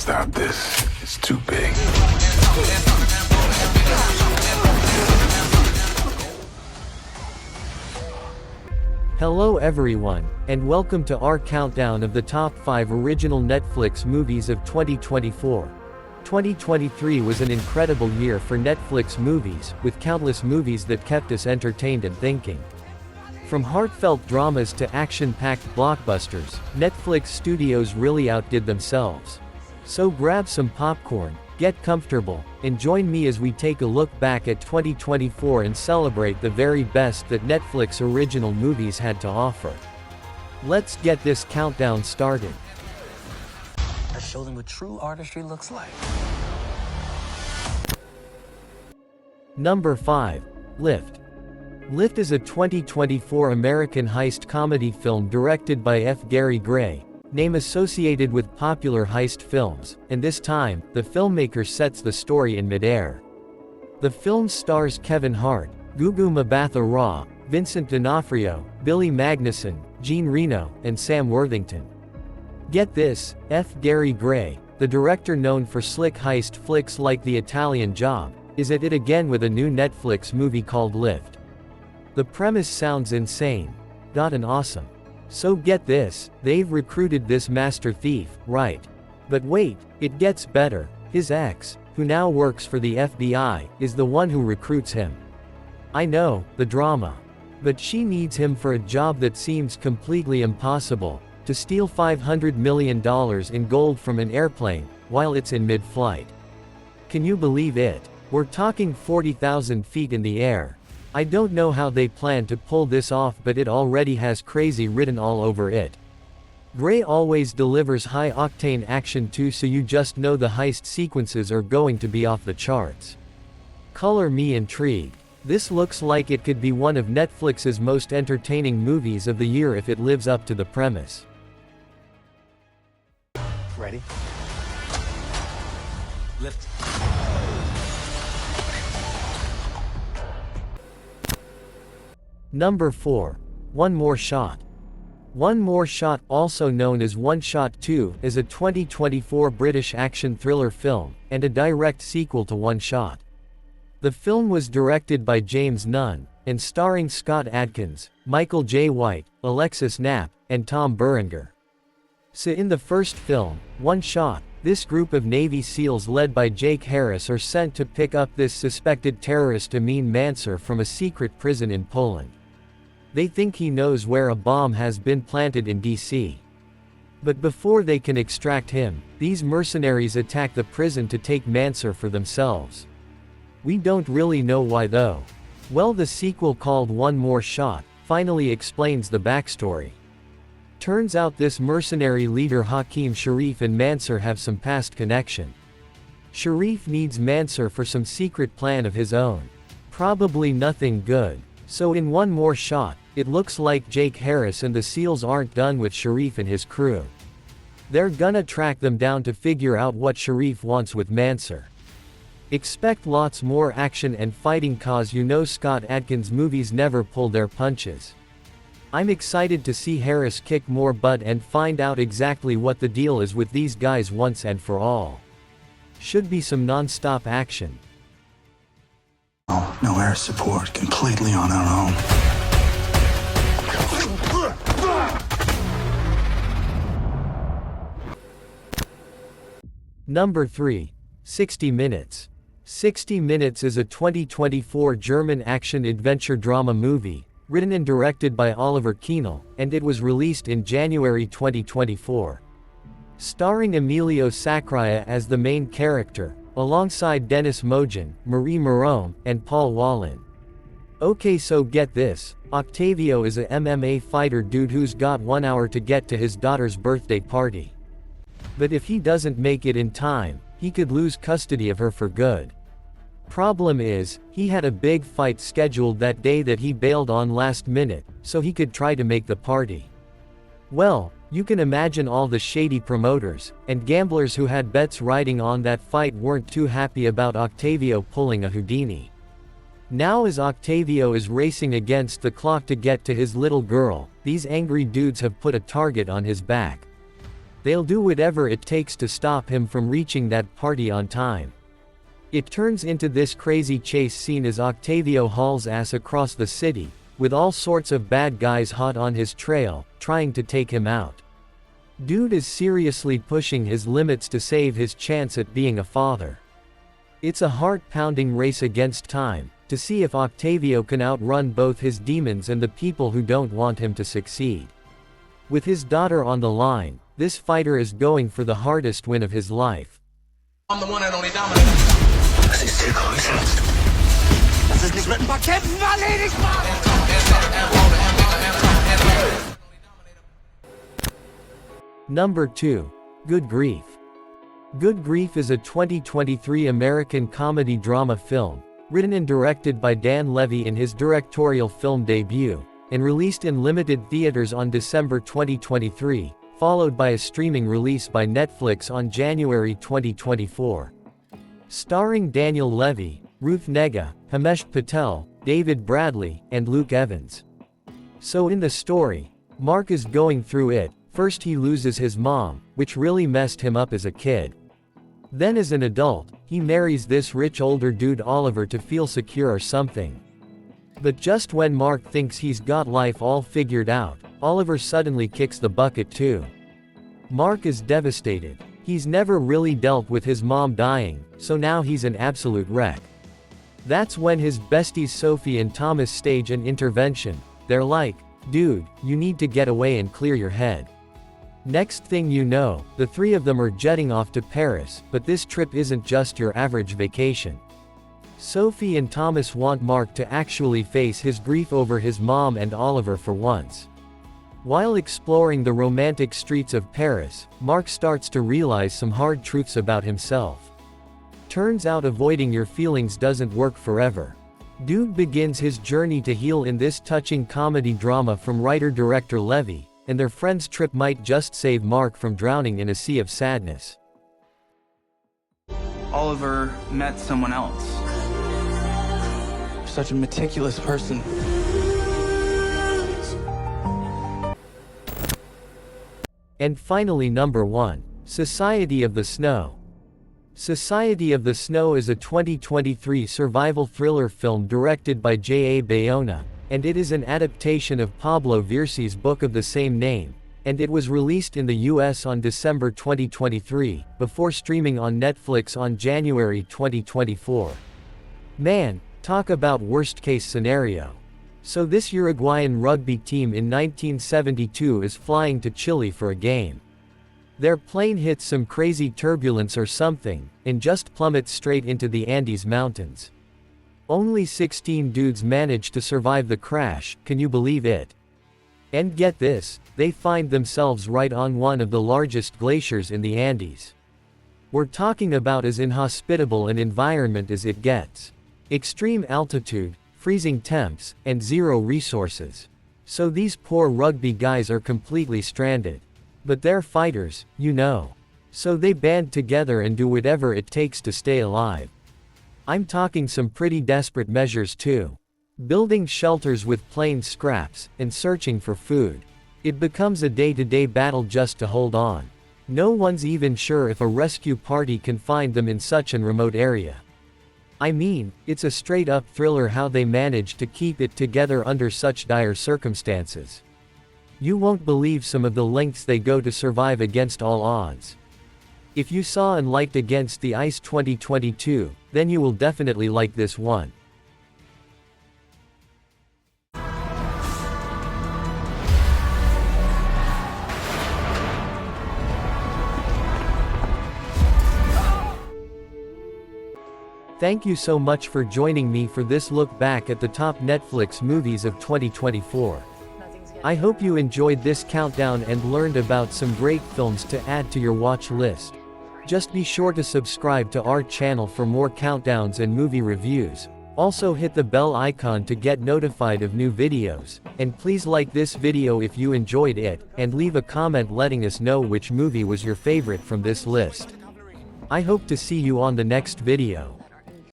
Stop this. It's too big. Hello everyone, and welcome to our countdown of the top 5 original Netflix movies of 2024. 2023 was an incredible year for Netflix movies, with countless movies that kept us entertained and thinking. From heartfelt dramas to action-packed blockbusters, Netflix studios really outdid themselves. So grab some popcorn, get comfortable, and join me as we take a look back at 2024 and celebrate the very best that Netflix original movies had to offer. Let's get this countdown started. I show them what true artistry looks like. Number 5. Lift. Lift is a 2024 American heist comedy film directed by F. Gary Gray, name associated with popular heist films, and this time, the filmmaker sets the story in midair. The film stars Kevin Hart, Gugu Mbatha-Raw, Vincent D'Onofrio, Billy Magnussen, Jean Reno, and Sam Worthington. Get this, F. Gary Gray, the director known for slick heist flicks like The Italian Job, is at it again with a new Netflix movie called Lift. The premise sounds insane. And awesome. So get this, they've recruited this master thief, right? But wait, it gets better. His ex, who now works for the FBI, is the one who recruits him. I know, the drama. But she needs him for a job that seems completely impossible, to steal $500 million in gold from an airplane, while it's in mid-flight. Can you believe it? We're talking 40,000 feet in the air. I don't know how they plan to pull this off, but it already has crazy written all over it. Gray always delivers high-octane action too, so you just know the heist sequences are going to be off the charts. Color me intrigued. This looks like it could be one of Netflix's most entertaining movies of the year if it lives up to the premise. Ready? Lift. Number 4. One More Shot. One More Shot, also known as One Shot 2, is a 2024 British action thriller film, and a direct sequel to One Shot. The film was directed by James Nunn, and starring Scott Adkins, Michael J. White, Alexis Knapp, and Tom Berenger. So in the first film, One Shot, this group of Navy SEALs led by Jake Harris are sent to pick up this suspected terrorist Amin Mansur from a secret prison in Poland. They think he knows where a bomb has been planted in DC. But before they can extract him, these mercenaries attack the prison to take Mansur for themselves. We don't really know why though. Well, the sequel called One More Shot finally explains the backstory. Turns out this mercenary leader Hakim Sharif and Mansur have some past connection. Sharif needs Mansur for some secret plan of his own. Probably nothing good. So in One More Shot, it looks like Jake Harris and the SEALs aren't done with Sharif and his crew. They're gonna track them down to figure out what Sharif wants with Mansur. Expect lots more action and fighting, cause you know Scott Adkins movies never pull their punches. I'm excited to see Harris kick more butt and find out exactly what the deal is with these guys once and for all. Should be some non-stop action. No air support, completely on our own. Number 3. 60 Minutes. 60 Minutes is a 2024 German action-adventure drama movie, written and directed by Oliver Kienel, and it was released in January 2024. Starring Emilio Sacraia as the main character, alongside Dennis Mogen, Marie Morome, and Paul Wallin. Okay, so get this, Octavio is a MMA fighter dude who's got 1 hour to get to his daughter's birthday party. But if he doesn't make it in time, he could lose custody of her for good. Problem is, he had a big fight scheduled that day that he bailed on last minute, so he could try to make the party. Well, you can imagine all the shady promoters and gamblers who had bets riding on that fight weren't too happy about Octavio pulling a Houdini. Now as Octavio is racing against the clock to get to his little girl, these angry dudes have put a target on his back. They'll do whatever it takes to stop him from reaching that party on time. It turns into this crazy chase scene as Octavio hauls ass across the city, with all sorts of bad guys hot on his trail, trying to take him out. Dude is seriously pushing his limits to save his chance at being a father. It's a heart-pounding race against time, to see if Octavio can outrun both his demons and the people who don't want him to succeed. With his daughter on the line, this fighter is going for the hardest win of his life. I'm the one and only Dominator. Das ist hier Größe. Das ist nicht mit ein paar Kämpfen, erledigt, Mann! Number 2. Good Grief. Good Grief is a 2023 American comedy-drama film, written and directed by Dan Levy in his directorial film debut, and released in limited theaters on December 2023, followed by a streaming release by Netflix on January 2024. Starring Daniel Levy, Ruth Negga, Himesh Patel, David Bradley, and Luke Evans. So in the story, Mark is going through it. First he loses his mom, which really messed him up as a kid. Then as an adult, he marries this rich older dude Oliver to feel secure or something. But just when Mark thinks he's got life all figured out, Oliver suddenly kicks the bucket too. Mark is devastated. He's never really dealt with his mom dying, so now he's an absolute wreck. That's when his besties Sophie and Thomas stage an intervention. They're like, dude, you need to get away and clear your head. Next thing you know, the three of them are jetting off to Paris, but this trip isn't just your average vacation. Sophie and Thomas want Mark to actually face his grief over his mom and Oliver for once. While exploring the romantic streets of Paris, Mark starts to realize some hard truths about himself. Turns out avoiding your feelings doesn't work forever. Dude begins his journey to heal in this touching comedy drama from writer-director Levy, and their friend's trip might just save Mark from drowning in a sea of sadness. Oliver met someone else. Such a meticulous person. And finally number 1, Society of the Snow. Society of the Snow is a 2023 survival thriller film directed by J.A. Bayona, and it is an adaptation of Pablo Virsi's book of the same name, and it was released in the US on December 2023, before streaming on Netflix on January 2024. Man, talk about worst-case scenario. So this Uruguayan rugby team in 1972 is flying to Chile for a game. Their plane hits some crazy turbulence or something, and just plummets straight into the Andes Mountains. Only 16 dudes manage to survive the crash, can you believe it? And get this, they find themselves right on one of the largest glaciers in the Andes. We're talking about as inhospitable an environment as it gets. Extreme altitude, freezing temps, and zero resources. So these poor rugby guys are completely stranded. But they're fighters, you know. So they band together and do whatever it takes to stay alive. I'm talking some pretty desperate measures too. Building shelters with plain scraps, and searching for food. It becomes a day-to-day battle just to hold on. No one's even sure if a rescue party can find them in such an remote area. I mean, it's a straight-up thriller how they manage to keep it together under such dire circumstances. You won't believe some of the lengths they go to survive against all odds. If you saw and liked Against the Ice 2022, then you will definitely like this one. Thank you so much for joining me for this look back at the top Netflix movies of 2024. I hope you enjoyed this countdown and learned about some great films to add to your watch list. Just be sure to subscribe to our channel for more countdowns and movie reviews. Also hit the bell icon to get notified of new videos, and please like this video if you enjoyed it, and leave a comment letting us know which movie was your favorite from this list. I hope to see you on the next video.